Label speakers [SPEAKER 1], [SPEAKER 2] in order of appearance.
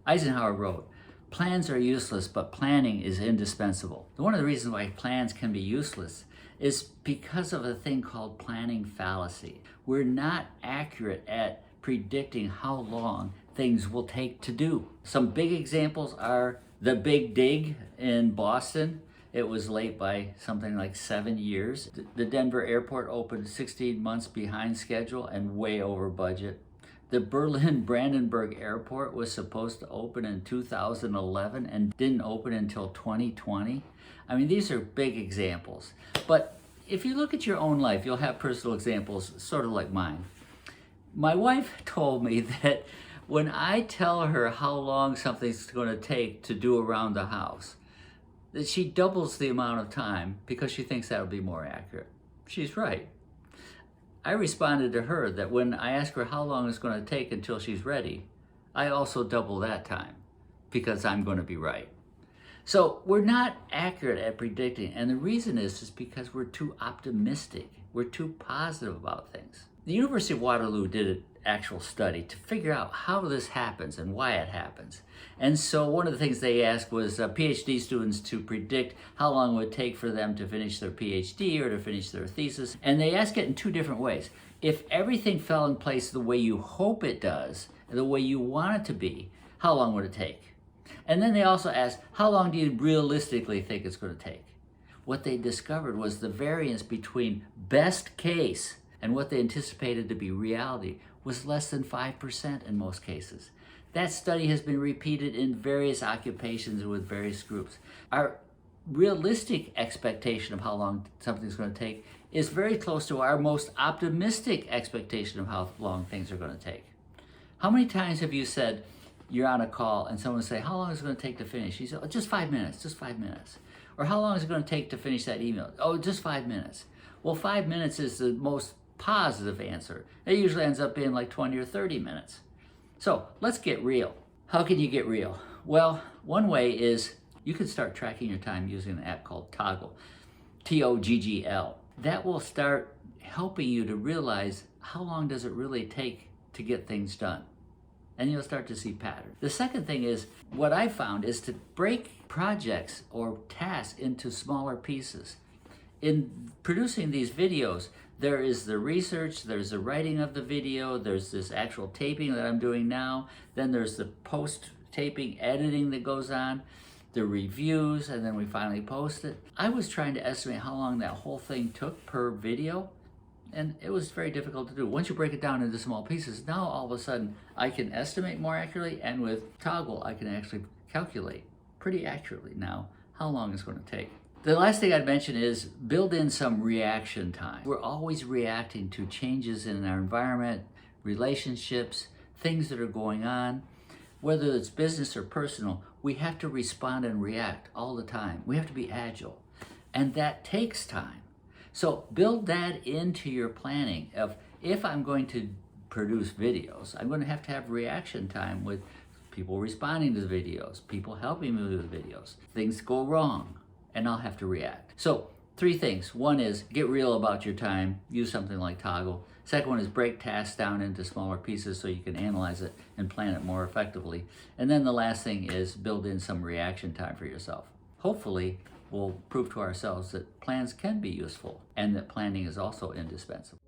[SPEAKER 1] Eisenhower wrote, "Plans are useless, but planning is indispensable." One of the reasons why plans can be useless is because of a thing called planning fallacy. We're not accurate at predicting how long things will take to do. Some big examples are the Big Dig in Boston. It was late by something like 7 years. The Denver airport opened 16 months behind schedule and way over budget. The Berlin Brandenburg airport was supposed to open in 2011 and didn't open until 2020. I mean, these are big examples. But if you look at your own life, you'll have personal examples sort of like mine. My wife told me that when I tell her how long something's going to take to do around the house, that she doubles the amount of time because she thinks that'll be more accurate. She's right. I responded to her that when I ask her how long it's going to take until she's ready, I also double that time because I'm going to be right. So we're not accurate at predicting, and the reason is because we're too optimistic. We're too positive about things. The University of Waterloo did an actual study to figure out how this happens and why it happens. And so one of the things they asked was PhD students to predict how long it would take for them to finish their PhD or to finish their thesis. And they asked it in two different ways. If everything fell in place the way you hope it does, the way you want it to be, how long would it take? And then they also asked, how long do you realistically think it's going to take? What they discovered was the variance between best case and what they anticipated to be reality was less than 5% in most cases. That study has been repeated in various occupations and with various groups. Our realistic expectation of how long something's going to take is very close to our most optimistic expectation of how long things are going to take. How many times have you said you're on a call and someone will say, how long is it going to take to finish? You say, oh, just 5 minutes, just 5 minutes. Or how long is it going to take to finish that email? Oh, just 5 minutes. Well, 5 minutes is the most positive answer. It usually ends up being like 20 or 30 minutes. So let's get real. How can you get real? Well, one way is you can start tracking your time using an app called Toggl, T-O-G-G-L. That will start helping you to realize how long does it really take to get things done. And you'll start to see patterns. The second thing is, what I found is to break projects or tasks into smaller pieces. In producing these videos, there is the research, there's the writing of the video, there's this actual taping that I'm doing now, then there's the post-taping editing that goes on, the reviews, and then we finally post it. I was trying to estimate how long that whole thing took per video, and it was very difficult to do. Once you break it down into small pieces, now all of a sudden I can estimate more accurately, and with Toggl I can actually calculate pretty accurately now how long it's going to take. The last thing I'd mention is build in some reaction time. We're always reacting to changes in our environment, relationships, things that are going on. Whether it's business or personal, we have to respond and react all the time. We have to be agile, and that takes time. So build that into your planning of, if I'm going to produce videos, I'm going to have reaction time with people responding to the videos, people helping me with the videos. Things go wrong, and I'll have to react. So 3 things. One is get real about your time. Use something like Toggl. Second one is break tasks down into smaller pieces so you can analyze it and plan it more effectively. And then the last thing is build in some reaction time for yourself. Hopefully, we'll prove to ourselves that plans can be useful and that planning is also indispensable.